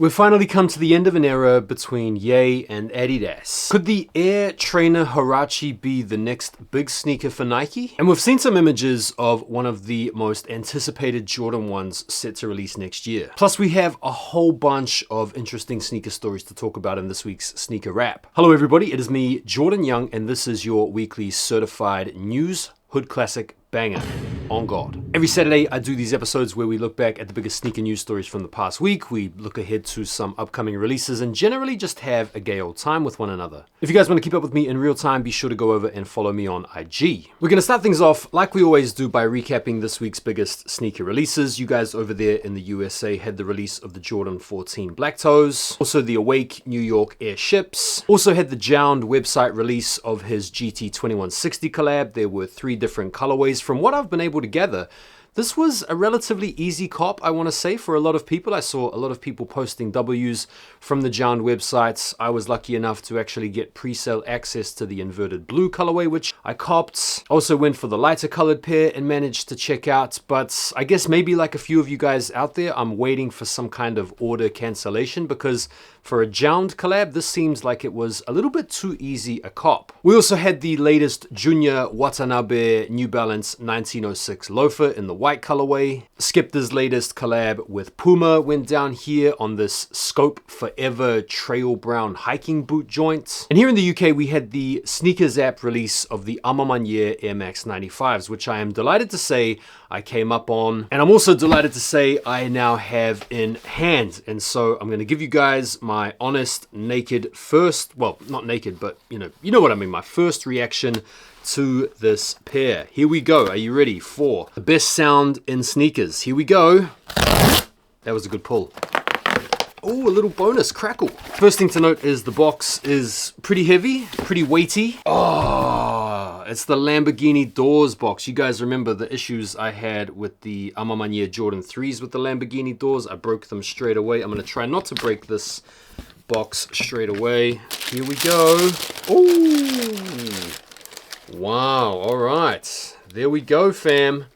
We've finally come to the end of an era between Ye and Adidas. Could the Air Trainer Huarache be the next big sneaker for Nike? And we've seen some images of one of the most anticipated Jordan 1s set to release next year. Plus we have a whole bunch of interesting sneaker stories to talk about in this week's Sneaker Wrap. Hello everybody, it is me, Jordan Young, and this is your weekly certified news hood classic banger. On God. Every Saturday, I do these episodes where we look back at the biggest sneaker news stories from the past week. We look ahead to some upcoming releases and generally just have a gay old time with one another. If you guys want to keep up with me in real time, be sure to go over and follow me on IG. We're going to start things off like we always do by recapping this week's biggest sneaker releases. You guys over there in the USA had the release of the Jordan 14 Black Toes. Also the Awake New York Air Ships. Also had the Jound website release of his GT 2160 collab. There were 3 different colorways. From what I've been able to gather, this was a relatively easy cop, I want to say, for a lot of people. I saw a lot of people posting W's from the Jound websites. I was lucky enough to actually get pre-sale access to the inverted blue colorway, which I copped. Also went for the lighter colored pair and managed to check out, but I guess maybe like a few of you guys out there, I'm waiting for some kind of order cancellation because for a Jound collab, this seems like it was a little bit too easy a cop. We also had the latest Junior Watanabe New Balance 1906 loafer in the white colorway. Skepta's latest collab with Puma went down here on this Scope Forever Trail Brown hiking boot joint. And here in the UK, we had the Sneakers app release of the Amamanier Air Max 95s, which I am delighted to say I came up on. And I'm also delighted to say I now have in hand. And so I'm going to give you guys my honest, naked first, well, not naked, but you know what I mean, my first reaction to this pair. Here we go. Are you ready for the best sound in sneakers? Here we go. That was a good pull. Oh, a little bonus crackle. First thing to note is the box is pretty heavy, pretty weighty. Oh, it's the Lamborghini doors box. You guys remember the issues I had with the Amamanier Jordan 3s with the Lamborghini doors? I broke them straight away. I'm going to try not to break this box straight away. Here we go. Oh, wow. All right. There we go, fam.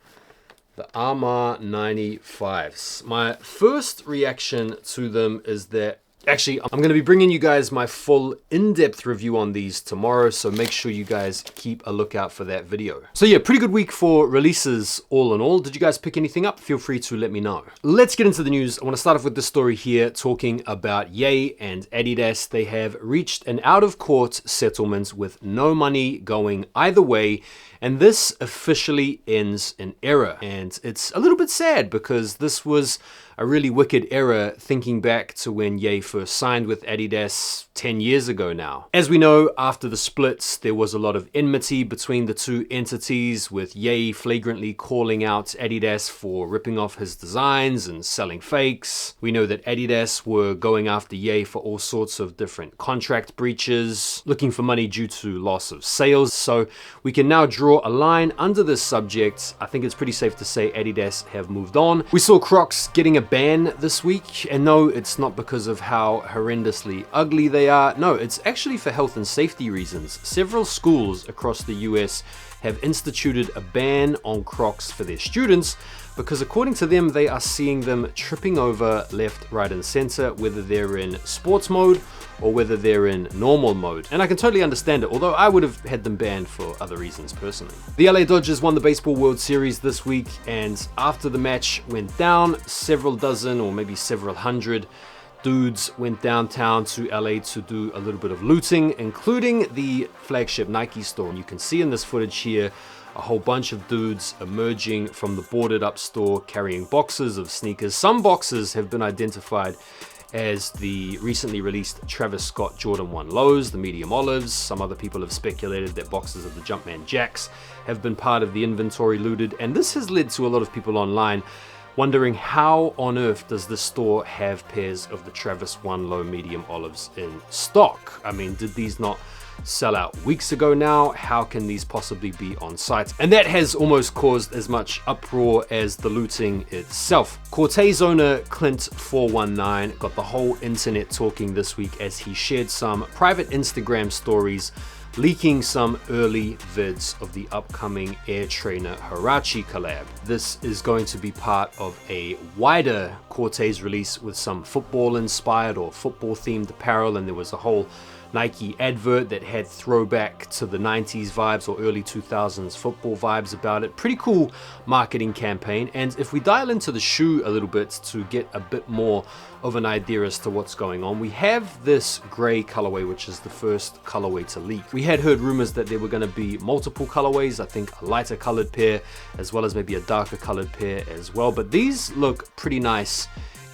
The Arma 95s. My first reaction to them is that, actually, I'm going to be bringing you guys my full in-depth review on these tomorrow, so make sure you guys keep a lookout for that video. So yeah, pretty good week for releases all in all. Did you guys pick anything up? Feel free to let me know. Let's get into the news. I want to start off with this story here talking about Ye and Adidas. They have reached an out-of-court settlement with no money going either way, and this officially ends an era. And it's a little bit sad because this was a really wicked era thinking back to when Ye first signed with Adidas 10 years ago now. As we know, after the splits, there was a lot of enmity between the two entities, with Ye flagrantly calling out Adidas for ripping off his designs and selling fakes. We know that Adidas were going after Ye for all sorts of different contract breaches, looking for money due to loss of sales. So we can now draw a line under this subject. I think it's pretty safe to say Adidas have moved on. We saw Crocs getting a ban this week, and no, it's not because of how horrendously ugly they are. No, it's actually for health and safety reasons. Several schools across the US have instituted a ban on Crocs for their students because according to them, they are seeing them tripping over left, right, and center, whether they're in sports mode or whether they're in normal mode. And I can totally understand it, although I would have had them banned for other reasons personally. The LA Dodgers won the Baseball World Series this week, and after the match went down, several dozen or maybe several hundred dudes went downtown to LA to do a little bit of looting, including the flagship Nike store. And you can see in this footage here a whole bunch of dudes emerging from the boarded up store carrying boxes of sneakers. Some boxes have been identified as the recently released Travis Scott Jordan 1 lows, the medium olives. Some other people have speculated that boxes of the Jumpman Jacks have been part of the inventory looted, and this has led to a lot of people online wondering how on earth does this store have pairs of the Travis 1 low medium olives in stock? I mean, did these not sell out weeks ago now? How can these possibly be on site? And that has almost caused as much uproar as the looting itself. Corteiz owner Clint419 got the whole internet talking this week as he shared some private Instagram stories leaking some early vids of the upcoming Air Trainer huarache collab. This is going to be part of a wider Corteiz release with some football inspired or football themed apparel, and there was a whole Nike advert that had throwback to the 90s vibes or early 2000s football vibes about it. Pretty cool marketing campaign. And if we dial into the shoe a little bit to get a bit more of an idea as to what's going on, we have this gray colorway, which is the first colorway to leak. We had heard rumors that there were going to be multiple colorways, I think a lighter colored pair as well as maybe a darker colored pair as well, but these look pretty nice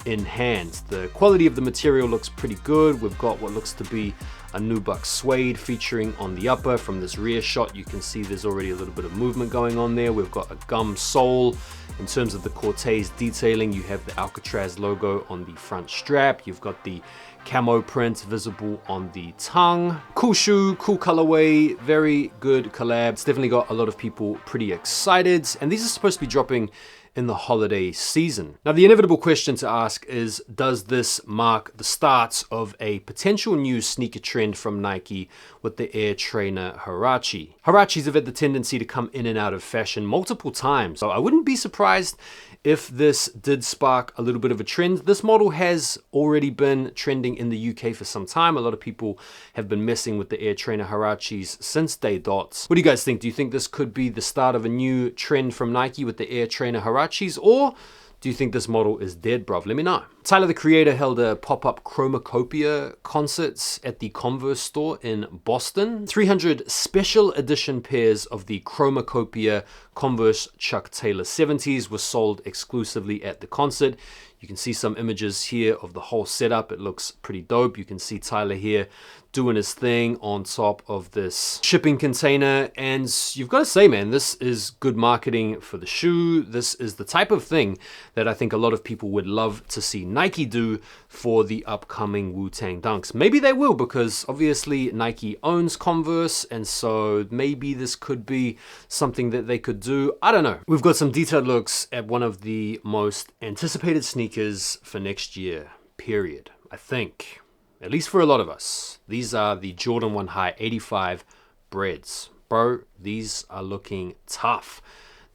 in hand. The quality of the material looks pretty good. We've got what looks to be a nubuck suede featuring on the upper. From this rear shot you can see there's already a little bit of movement going on there. We've got a gum sole. In terms of the Corteiz detailing, you have the Alcatraz logo on the front strap. You've got the camo print visible on the tongue. Cool shoe, cool colorway, very good collab. It's definitely got a lot of people pretty excited, and these are supposed to be dropping in the holiday season. Now, the inevitable question to ask is, does this mark the start of a potential new sneaker trend from Nike with the Air Trainer huarache? Huaraches have had the tendency to come in and out of fashion multiple times, so I wouldn't be surprised if this did spark a little bit of a trend. This model has already been trending in the UK for some time. A lot of people have been messing with the Air Trainer huaraches since day dot. What do you guys think? Do you think this could be the start of a new trend from Nike with the Air Trainer huaraches, or do you think this model is dead, bruv? Let me know. Tyler, the Creator, held a pop-up chromacopia concerts at the Converse store in Boston. 300 special edition pairs of the chromacopia Converse Chuck Taylor 70s were sold exclusively at the concert. You can see some images here of the whole setup. It looks pretty dope. You can see Tyler here doing his thing on top of this shipping container. And you've got to say, man, this is good marketing for the shoe. This is the type of thing that I think a lot of people would love to see Nike do for the upcoming Wu-Tang Dunks. Maybe they will, because obviously Nike owns Converse, and so maybe this could be something that they could do. I don't know. We've got some detailed looks at one of the most anticipated sneakers for next year, period. I think, at least for a lot of us. These are the Jordan 1 High 85 Breds. Bro, these are looking tough.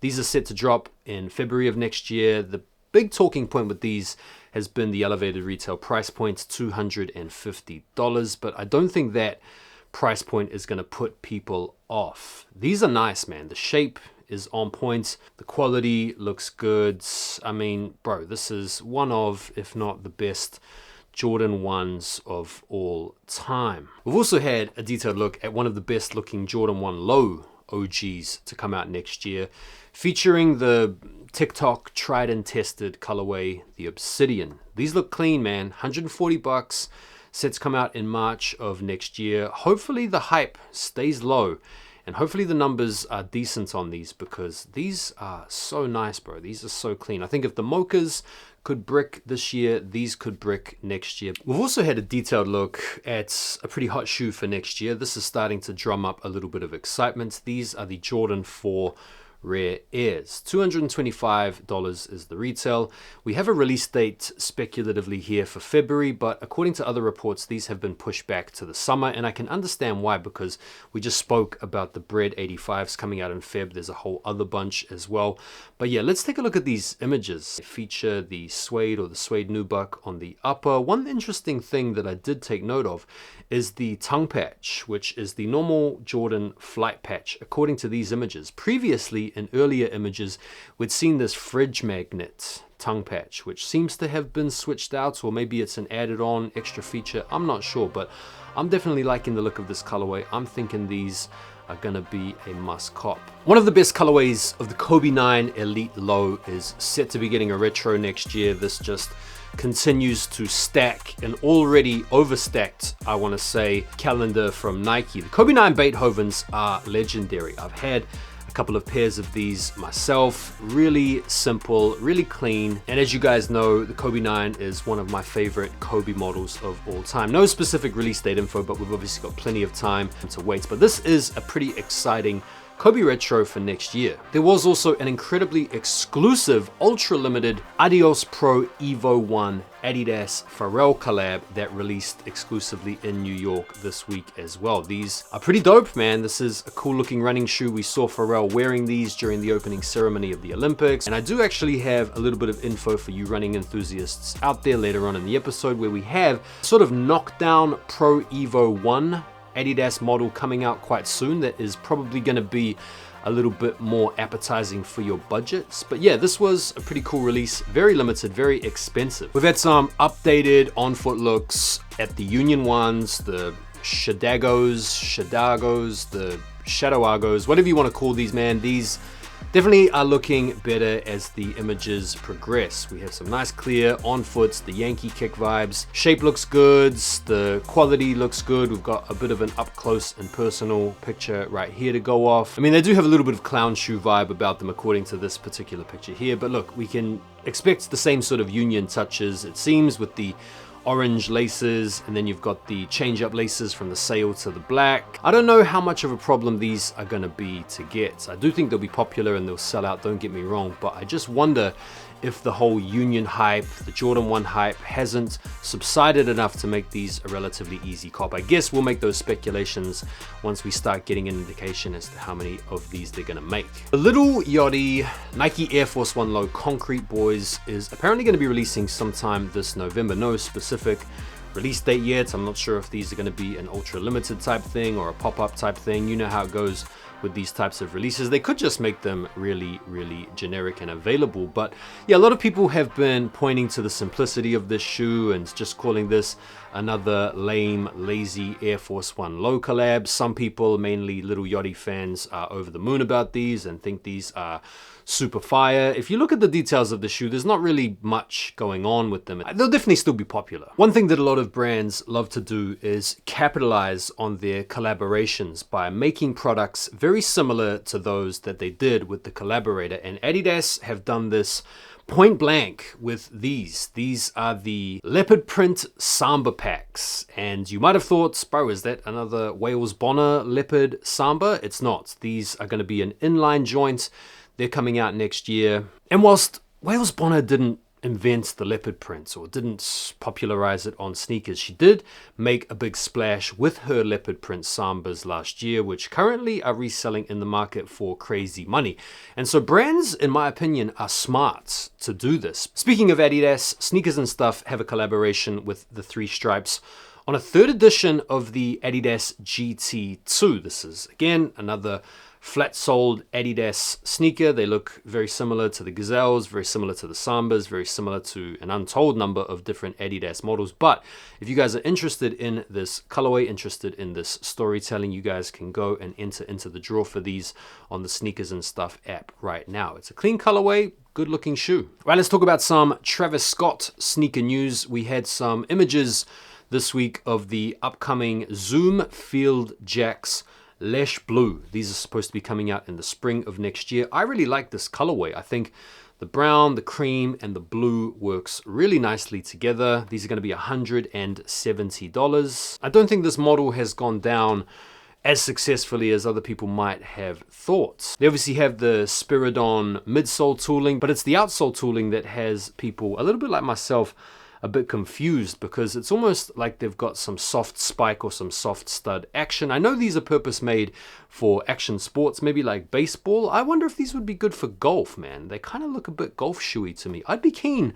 These are set to drop in February of next year. The big talking point with these has been the elevated retail price point, $250, but I don't think that price point is going to put people off. These are nice, man. The shape is on point. The quality looks good. I mean, bro, this is one of, if not the best Jordan 1s of all time. We've also had a detailed look at one of the best looking Jordan 1 low OGs to come out next year, featuring the TikTok tried and tested colorway, the Obsidian. These look clean, man. $140. Sets come out in March of next year. Hopefully the hype stays low, and hopefully the numbers are decent on these, because these are so nice, bro. These are so clean. I think if the mochas could brick this year, these could brick next year. We've also had a detailed look at a pretty hot shoe for next year. This is starting to drum up a little bit of excitement. These are the Jordan 4 Rare Airs. $225 is the retail. We have a release date speculatively here for February, but according to other reports, these have been pushed back to the summer, and I can understand why, because we just spoke about the Bred 85s coming out in Feb. There's a whole other bunch as well. But yeah, let's take a look at these images. They feature the suede or the suede nubuck on the upper. One interesting thing that I did take note of is the tongue patch, which is the normal Jordan flight patch according to these images. Previously, in earlier images, we'd seen this fridge magnet tongue patch, which seems to have been switched out, or maybe it's an added on extra feature. I'm not sure, but I'm definitely liking the look of this colorway. I'm thinking these are gonna be a must cop. One of the best colorways of the Kobe 9 Elite Low is set to be getting a retro next year. This just continues to stack an already overstacked, I want to say, calendar from Nike. The Kobe 9 Beethovens are legendary. I've had a couple of pairs of these myself. Really simple, really clean, and as you guys know, the Kobe 9 is one of my favorite Kobe models of all time. No specific release date info, but we've obviously got plenty of time to wait. But this is a pretty exciting Kobe retro for next year. There was also an incredibly exclusive, ultra limited Adios Pro Evo 1 Adidas Pharrell collab that released exclusively in New York this week as well. These are pretty dope, man. This is a cool looking running shoe. We saw Pharrell wearing these during the opening ceremony of the Olympics. And I do actually have a little bit of info for you running enthusiasts out there later on in the episode, where we have sort of knockdown Pro Evo 1 Adidas model coming out quite soon that is probably going to be a little bit more appetizing for your budgets. But yeah, this was a pretty cool release, very limited, very expensive. We've had some updated on-foot looks at the Union ones, the Shadagos, the Shadowagos, whatever you want to call these, man. These definitely are looking better as the images progress. We have some nice clear on foots, the Yankee kick vibes. Shape looks good, the quality looks good. We've got a bit of an up close and personal picture right here to go off. I mean, they do have a little bit of clown shoe vibe about them according to this particular picture here, but look, we can expect the same sort of Union touches, it seems, with the orange laces, and then you've got the change up laces from the sail to the black. I don't know how much of a problem these are going to be to get. I do think they'll be popular and they'll sell out, don't get me wrong, but I just wonder if the whole Union hype, the Jordan 1 hype, hasn't subsided enough to make these a relatively easy cop. I guess we'll make those speculations once we start getting an indication as to how many of these they're gonna make. The little yachty Nike Air Force 1 Low Concrete Boys is apparently gonna be releasing sometime this November. No specific release date yet. I'm not sure if these are gonna be an ultra limited type thing or a pop-up type thing. You know how it goes with these types of releases. They could just make them really, really generic and available. But yeah, a lot of people have been pointing to the simplicity of this shoe and just calling this another lame, lazy Air Force 1 Low collab. Some people, mainly little yachty fans, are over the moon about these and think these are super fire. If you look at the details of the shoe, there's not really much going on with them. They'll definitely still be popular. One thing that a lot of brands love to do is capitalize on their collaborations by making products very similar to those that they did with the collaborator. And Adidas have done this point blank with these. These are the leopard print samba packs. And you might have thought, bro, is that another Wales Bonner leopard samba? It's not. These are going to be an inline joint. They're coming out next year. And whilst Wales Bonner didn't invent the leopard print or didn't popularize it on sneakers, she did make a big splash with her leopard print sambas last year, which currently are reselling in the market for crazy money. And so brands, in my opinion, are smart to do this. Speaking of Adidas, Sneakers and Stuff have a collaboration with the Three Stripes on a third edition of the Adidas GT2. This is, again, another flat-soled Adidas sneaker. They look very similar to the Gazelles, very similar to the Sambas, very similar to an untold number of different Adidas models. But if you guys are interested in this colorway, interested in this storytelling, you guys can go and enter into the draw for these on the Sneakers and Stuff app right now. It's a clean colorway, good looking shoe. Right, let's talk about some Travis Scott sneaker news. We had some images this week of the upcoming Zoom Field Jacks Lesh Blue. These are supposed to be coming out in the spring of next year. I really like this colorway. I think the brown, the cream, and the blue works really nicely together. These are going to be $170. I don't think this model has gone down as successfully as other people might have thought. They obviously have the Spiridon midsole tooling, but it's the outsole tooling that has people, a little bit like myself, a bit confused, because it's almost like they've got some soft spike or some soft stud action. I know these are purpose made for action sports, maybe like baseball. I wonder if these would be good for golf, man. They kind of look a bit golf shoey to me. I'd be keen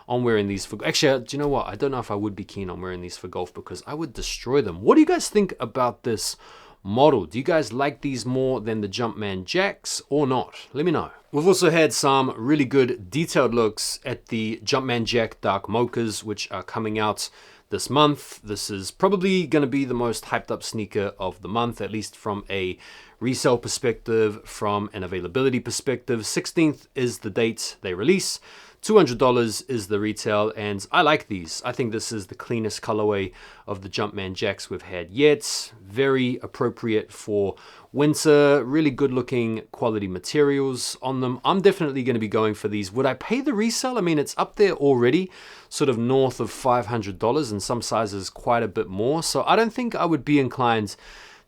on wearing these for, actually, do you know what? I don't know if I would be keen on wearing these for golf because I would destroy them. What do you guys think about this model? Do you guys like these more than the Jumpman Jacks or not? Let me know. We've also had some really good detailed looks at the Jumpman Jack Dark Mochas, which are coming out this month. This is probably going to be the most hyped up sneaker of the month, at least from a resale perspective, from an availability perspective. 16th is the date they release. $200 is the retail, and I like these. I think this is the cleanest colorway of the Jumpman Jacks we've had yet. Very appropriate for winter, really good looking quality materials on them. I'm definitely going to be going for these. Would I pay the resale? I mean, it's up there already, sort of north of $500, and some sizes quite a bit more. So I don't think I would be inclined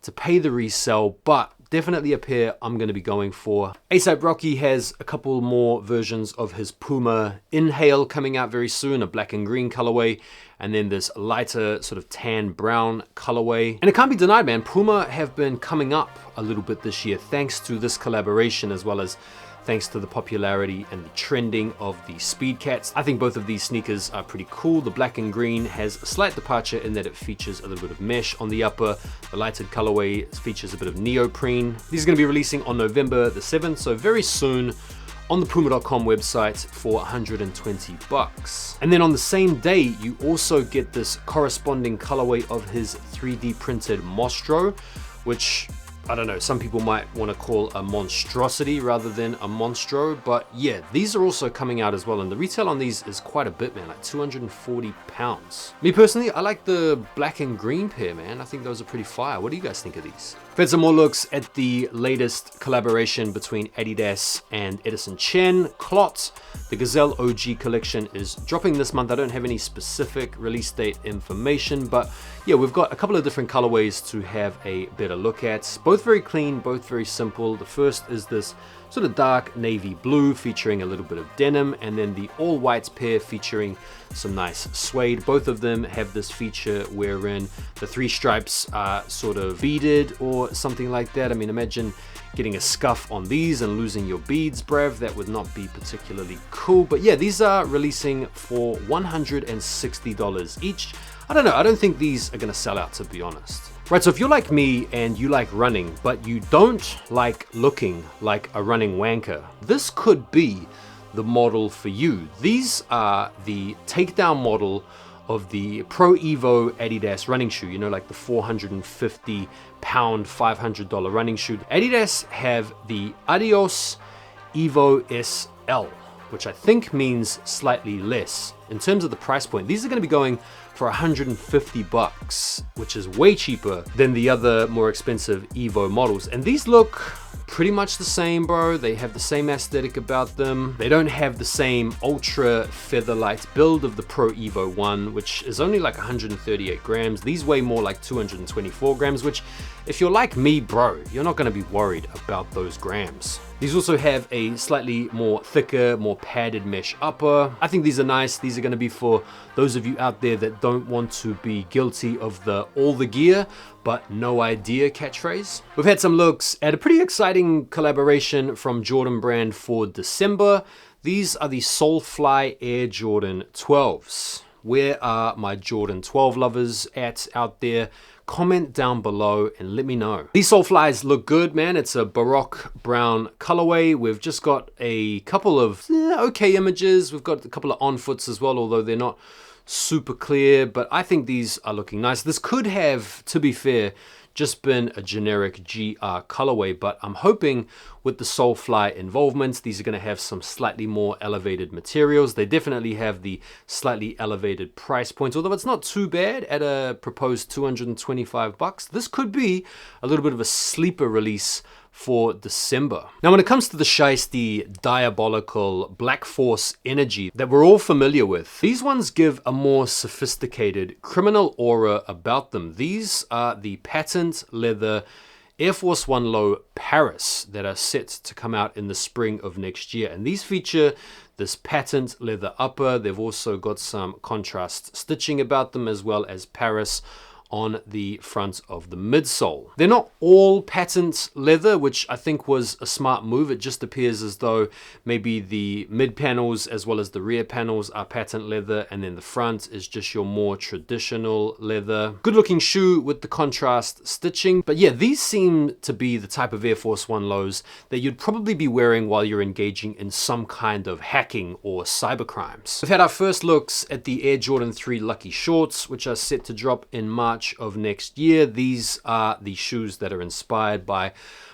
to pay the resale, but definitely a pair I'm going to be going for. ASAP Rocky has a couple more versions of his Puma Inhale coming out very soon, a black and green colorway, and then this lighter sort of tan brown colorway. And it can't be denied, man, Puma have been coming up a little bit this year thanks to this collaboration, as well as thanks to the popularity and the trending of the Speed Cats. I think both of these sneakers are pretty cool. The black and green has a slight departure in that it features a little bit of mesh on the upper. The lighted colorway features a bit of neoprene. These are going to be releasing on November the 7th, so very soon on the puma.com website for 120 bucks. And then on the same day, you also get this corresponding colorway of his 3D printed Mostro, which, I don't know, some people might want to call a monstrosity rather than a monstro, but yeah, these are also coming out as well, and the retail on these is quite a bit, man, like 240 pounds. Me personally, I like the black and green pair, man. I think those are pretty fire. What do you guys think of these? We've had some more looks at the latest collaboration between Adidas and Edison Chen, Clot. The Gazelle OG collection is dropping this month. I don't have any specific release date information, but yeah, we've got a couple of different colorways to have a better look at. Both very clean, both very simple. The first is this sort of dark navy blue featuring a little bit of denim, and then the all whites pair featuring some nice suede. Both of them have this feature wherein the three stripes are sort of beaded or something like that. I mean, imagine getting a scuff on these and losing your beads, bruv. That would not be particularly cool. But yeah, these are releasing for $160 each. I don't know, I don't think these are gonna sell out, to be honest. Right, so if you're like me and you like running, but you don't like looking like a running wanker, this could be the model for you. These are the takedown model of the Pro Evo Adidas running shoe, you know, like the 450 pound, $500 running shoe. Adidas have the Adios Evo SL, which I think means slightly less. In terms of the price point, these are gonna be going for 150 bucks, which is way cheaper than the other more expensive Evo models. And these look pretty much the same, bro. They have the same aesthetic about them. They don't have the same ultra featherlight build of the Pro Evo 1, which is only like 138 grams. These weigh more like 224 grams, which if you're like me, bro, you're not gonna be worried about those grams. These also have a slightly more thicker, more padded mesh upper. I think these are nice. These are gonna be for those of you out there that don't want to be guilty of the all the gear, but no idea catchphrase. We've had some looks at a pretty exciting collaboration from Jordan Brand for December. These are the Solefly Air Jordan 12s. Where are my Jordan 12 lovers at out there? Comment down below and let me know. These Soleflies look good, man. It's a Baroque brown colorway. We've just got a couple of okay images. We've got a couple of on foots as well, although they're not super clear, but I think these are looking nice. This could have, to be fair, just been a generic GR colorway, but I'm hoping with the Solefly involvement, these are going to have some slightly more elevated materials. They definitely have the slightly elevated price point, although it's not too bad at a proposed 225 bucks. This could be a little bit of a sleeper release for December. Now, when it comes to the shiesty, diabolical Black Force energy that we're all familiar with, these ones give a more sophisticated criminal aura about them. These are the patent leather Air Force One Low Paris that are set to come out in the spring of next year. And these feature this patent leather upper. They've also got some contrast stitching about them, as well as Paris on the front of the midsole. They're not all patent leather, which I think was a smart move. It just appears as though maybe the mid panels as well as the rear panels are patent leather, and then the front is just your more traditional leather. Good looking shoe with the contrast stitching. But yeah, these seem to be the type of Air Force One lows that you'd probably be wearing while you're engaging in some kind of hacking or cyber crimes. We've had our first looks at the Air Jordan 3 Lucky Shorts, which are set to drop in March of next year. These are the shoes that are inspired by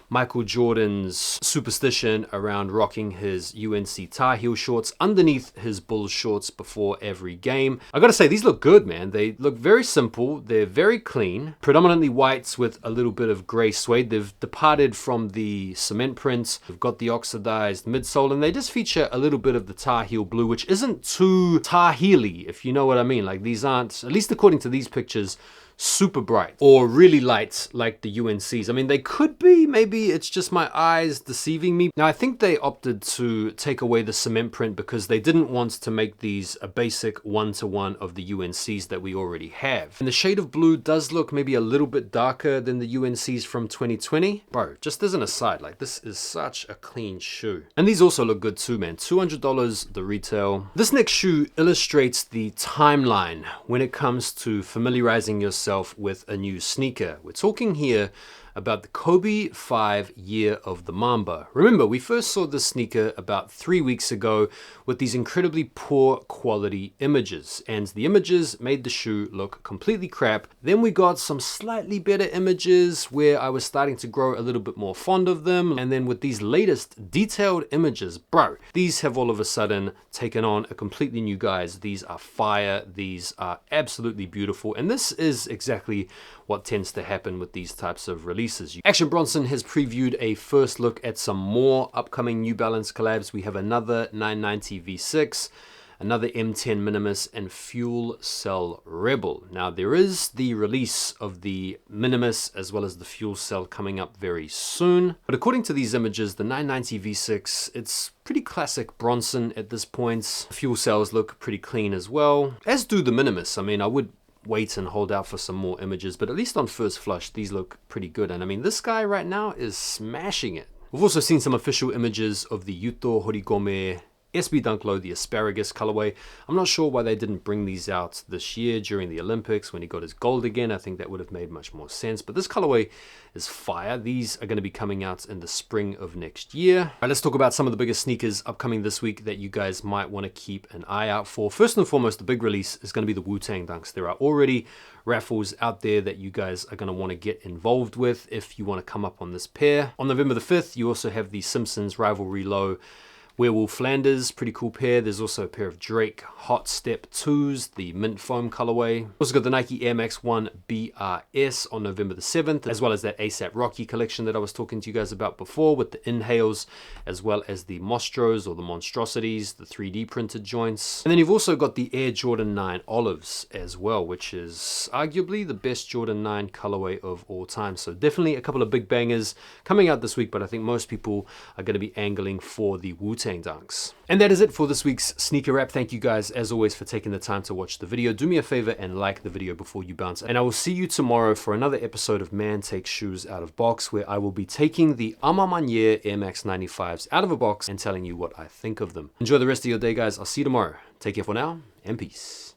Michael Jordan's superstition around rocking his UNC Tar Heel shorts underneath his Bulls shorts before every game. I gotta say, these look good, man. They look very simple. They're very clean, predominantly whites with a little bit of gray suede. They've departed from the cement print. They've got the oxidized midsole, and they just feature a little bit of the Tar Heel blue, which isn't too Tar Heel-y, if you know what I mean. Like, these aren't, at least according to these pictures, super bright or really light like the UNCs. I mean, they could be maybe maybe it's just my eyes deceiving me. Now I think they opted to take away the cement print because they didn't want to make these a basic one-to-one of the UNCs that we already have. And the shade of blue does look maybe a little bit darker than the UNCs from 2020. Bro, just as an aside, like this is such a clean shoe. And these also look good too, man. $200 the retail. This next shoe illustrates the timeline when it comes to familiarizing yourself with a new sneaker. We're talking here about the Kobe 5 Year of the Mamba. Remember, we first saw this sneaker about 3 weeks ago with these incredibly poor quality images, and the images made the shoe look completely crap. Then we got some slightly better images where I was starting to grow a little bit more fond of them, and then with these latest detailed images, bro, these have all of a sudden taken on a completely new guise. These are fire, these are absolutely beautiful, and this is exactly what tends to happen with these types of releases. Action Bronson has previewed a first look at some more upcoming New Balance collabs. We have another 990 V6, another M10 Minimus, and Fuel Cell Rebel. Now there is the release of the Minimus as well as the Fuel Cell coming up very soon. But according to these images, the 990 V6, it's pretty classic Bronson at this point. Fuel cells look pretty clean as well, as do the Minimus. I mean, I would wait and hold out for some more images, but at least on first flush, these look pretty good. And I mean, this guy right now is smashing it. We've also seen some official images of the Yuto Horigome SB Dunk Low, the asparagus colorway. I'm not sure why they didn't bring these out this year during the Olympics when he got his gold again. I think that would have made much more sense, but this colorway is fire. These are going to be coming out in the spring of next year. All right, let's talk about some of the biggest sneakers upcoming this week that you guys might want to keep an eye out for. First and foremost, the big release is going to be the Wu-Tang Dunks. There are already raffles out there that you guys are going to want to get involved with if you want to come up on this pair. On November the 5th, you also have the Simpsons Rivalry Low Werewolf Flanders, pretty cool pair. There's also a pair of Drake Hot Step 2s, the mint foam colorway. Also got the Nike Air Max 1 BRS on November the 7th, as well as that ASAP Rocky collection that I was talking to you guys about before with the Inhales, as well as the Mostros or the Monstrosities, the 3D printed joints. And then you've also got the Air Jordan 9 Olives as well, which is arguably the best Jordan 9 colorway of all time. So definitely a couple of big bangers coming out this week, but I think most people are going to be angling for the Wu-Tang Dunks. And that is it for this week's sneaker wrap. Thank you guys as always for taking the time to watch the video. Do me a favor and like the video before you bounce. And I will see you tomorrow for another episode of Man Takes Shoes Out of Box, where I will be taking the Ama Manier Air Max 95s out of a box and telling you what I think of them. Enjoy the rest of your day, guys. I'll see you tomorrow. Take care for now, and peace.